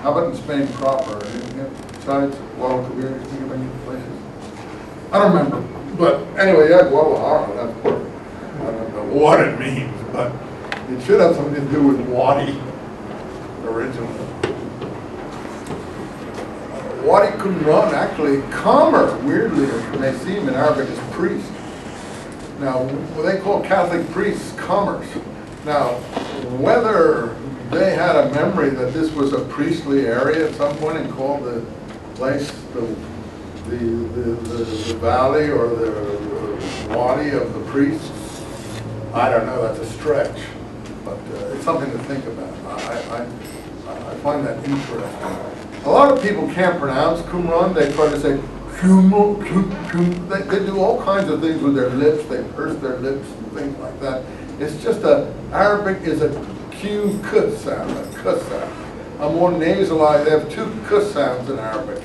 How about in Spain proper? Besides Guadalquivir, you think of any places? I don't remember. But anyway, yeah, Guadalajara, that's perfect. I don't know what it means, but it should have something to do with Wadi originally. Wadi Qumran, actually, Qamar, weirdly, you may see him in Arabic as priest. Now, they call Catholic priests Qamars. Now, whether they had a memory that this was a priestly area at some point and called the place the valley or the wadi of the priests, I don't know, that's a stretch. But it's something to think about. I find that interesting. A lot of people can't pronounce Qumran. They try to say they do all kinds of things with their lips. They purse their lips and things like that. It's just Arabic is a Q k sound, a k sound. A more nasalized, they have two k sounds in Arabic.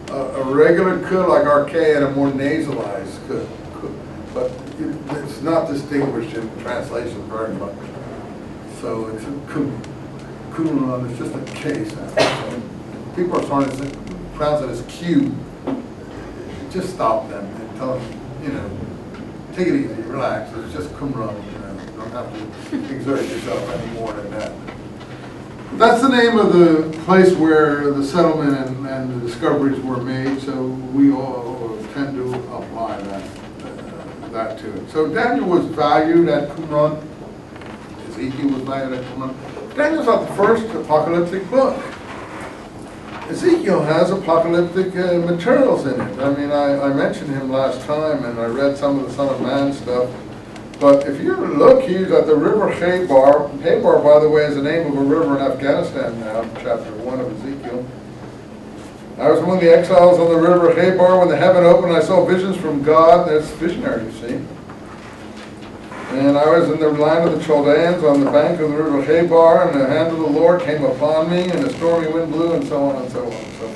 A regular k like our K and a more nasalized k. But it's not distinguished in translation very much. So it's a Qumran, it's just a K sound. So people are starting to pronounce it as Q. Just stop them and tell them, take it easy, relax. It's just Qumran. You don't have to exert yourself any more than that. That's the name of the place where the settlement and the discoveries were made. So we all tend to apply that to it. So Daniel was valued at Qumran. Ezekiel was valued at Qumran. Daniel's not the first apocalyptic book. Ezekiel has apocalyptic materials in it. I mean, I mentioned him last time, and I read some of the Son of Man stuff. But if you look, he's at the river Khabar. Khabar, by the way, is the name of a river in Afghanistan now, chapter 1 of Ezekiel. I was among the exiles on the river Khabar when the heaven opened. I saw visions from God. That's visionary, you see. And I was in the land of the Chaldeans on the bank of the river Khabar, and the hand of the Lord came upon me, and a stormy wind blew, and so on and so on and so on.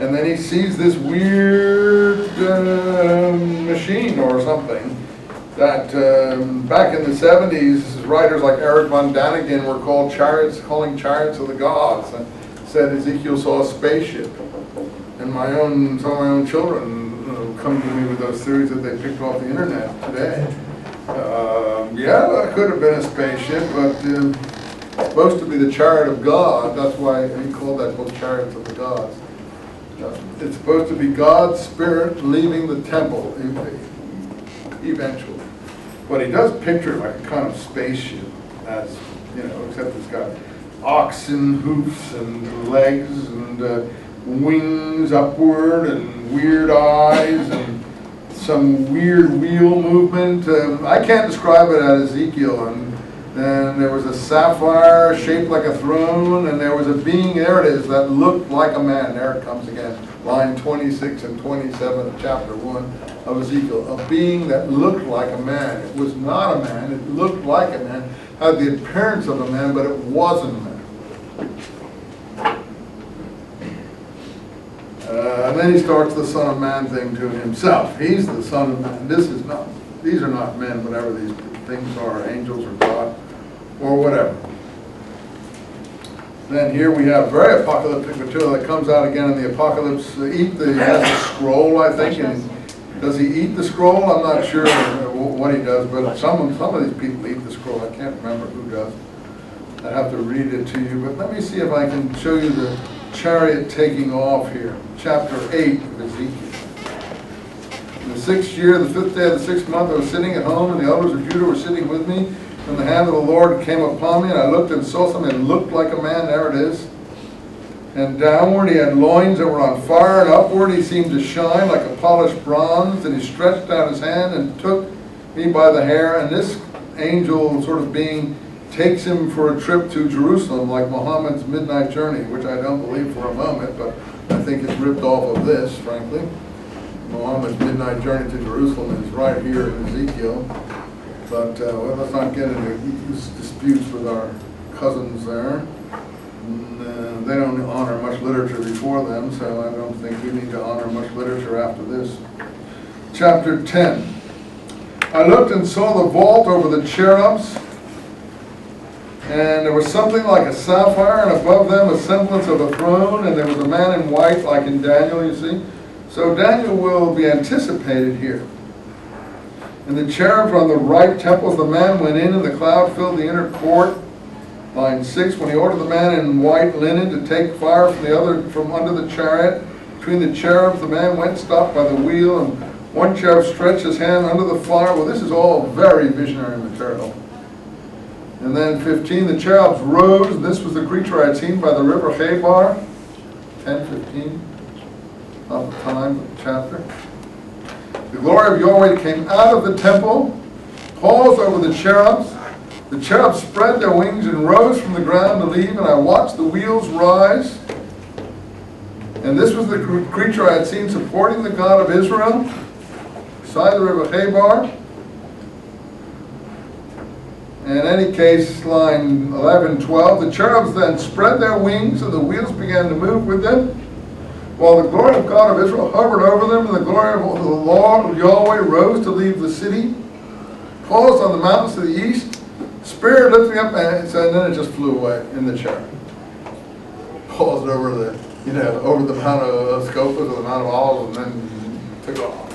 And then he sees this weird machine or something that back in the 70s, writers like Eric von Daniken were calling chariots of the gods, and said Ezekiel saw a spaceship. And some of my own children come to me with those theories that they picked off the internet today. Yeah, that could have been a spaceship, but it's supposed to be the chariot of God. That's why he called that book Chariots of the Gods. It's supposed to be God's spirit leaving the temple eventually. But he does picture like a kind of spaceship, as except it's got oxen hoofs and legs and wings upward and weird eyes and some weird wheel movement. I can't describe it as Ezekiel. And there was a sapphire shaped like a throne, and there was a being, there it is, that looked like a man. There it comes again, line 26 and 27 of chapter 1 of Ezekiel. A being that looked like a man. It was not a man, it looked like a man, had the appearance of a man, but it wasn't a man. And then he starts the Son of Man thing to himself. He's the Son of Man. These are not men, whatever these things are, angels or God, or whatever. Then here we have very apocalyptic material that comes out again in the Apocalypse. He has a scroll, I think, and does he eat the scroll? I'm not sure what he does, but some of these people eat the scroll. I can't remember who does. I'd have to read it to you, but let me see if I can show you the chariot taking off here. Chapter 8 of Ezekiel. In the 6th year, the 5th day of the 6th month, I was sitting at home, and the elders of Judah were sitting with me. And the hand of the Lord came upon me, and I looked and saw something that looked like a man. There it is. And downward he had loins that were on fire, and upward he seemed to shine like a polished bronze. And he stretched out his hand and took me by the hair. And this angel sort of being takes him for a trip to Jerusalem, like Muhammad's midnight journey, which I don't believe for a moment, but I think it's ripped off of this, frankly. Muhammad's midnight journey to Jerusalem is right here in Ezekiel. But well, let's not get into disputes with our cousins there. They don't honor much literature before them, so I don't think we need to honor much literature after this. Chapter 10. I looked and saw the vault over the cherubs, And there was something like a sapphire, and above them a semblance of a throne, and there was a man in white, like in Daniel, you see. So Daniel will be anticipated here. And the cherubs on the right temples, the man went in, and the cloud filled the inner court. Line 6, when he ordered the man in white linen to take fire from under the chariot, between the cherubs, the man went, stopped by the wheel, and one cherub stretched his hand under the fire. Well, this is all very visionary material. And then 15, the cherubs rose, and this was the creature I had seen by the river Chebar. 10:15, not the time, but the chapter. The glory of Yahweh came out of the temple, paused over the cherubs. The cherubs spread their wings and rose from the ground to leave, and I watched the wheels rise. And this was the creature I had seen supporting the God of Israel beside the river Chebar. In any case, line 11, 12, the cherubs then spread their wings, and the wheels began to move with them, while the glory of God of Israel hovered over them, and the glory of the Lord Yahweh rose to leave the city, paused on the mountains to the east, Spirit lifting up, and then it just flew away in the cherub. Paused over the, over the Mount of Scopus or the Mount of Olives, and then took off.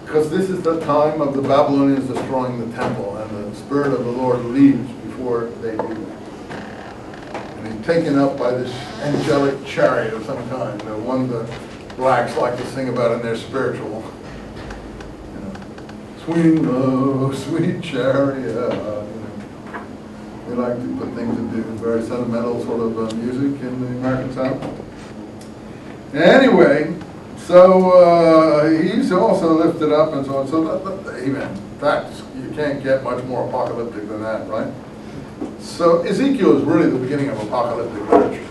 Because this is the time of the Babylonians destroying the temple, and the Spirit of the Lord leaves before they do that. And he's taken up by this angelic chariot of some kind, the one the blacks like to sing about in their spiritual. Swing low, sweet chariot. They like to put things into very sentimental sort of music in the American South. Anyway, so he's also lifted up and so on. So, amen. You can't get much more apocalyptic than that, right? So Ezekiel is really the beginning of apocalyptic literature.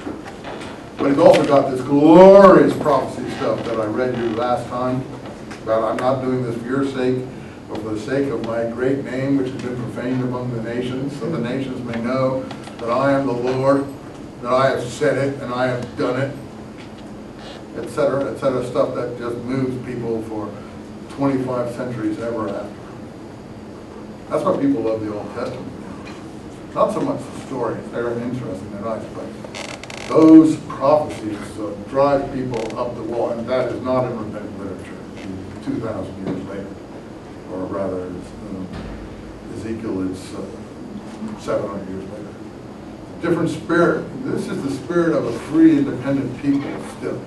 But he's also got this glorious prophecy stuff that I read you last time about I'm not doing this for your sake, but for the sake of my great name, which has been profaned among the nations, so the nations may know that I am the Lord, that I have said it and I have done it, etc., stuff that just moves people for 25 centuries ever after. That's why people love the Old Testament. Not so much the stories, they're interesting, they're nice, but those prophecies drive people up the wall, and that is not in rabbinic literature 2,000 years later. Or rather, Ezekiel is 700 years later. Different spirit. This is the spirit of a free, independent people still.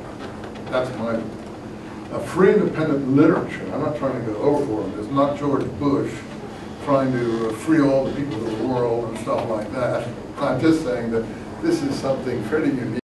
That's my view. A free, independent literature. I'm not trying to go overboard. It's not George Bush trying to free all the people of the world and stuff like that. I'm just saying that this is something pretty unique.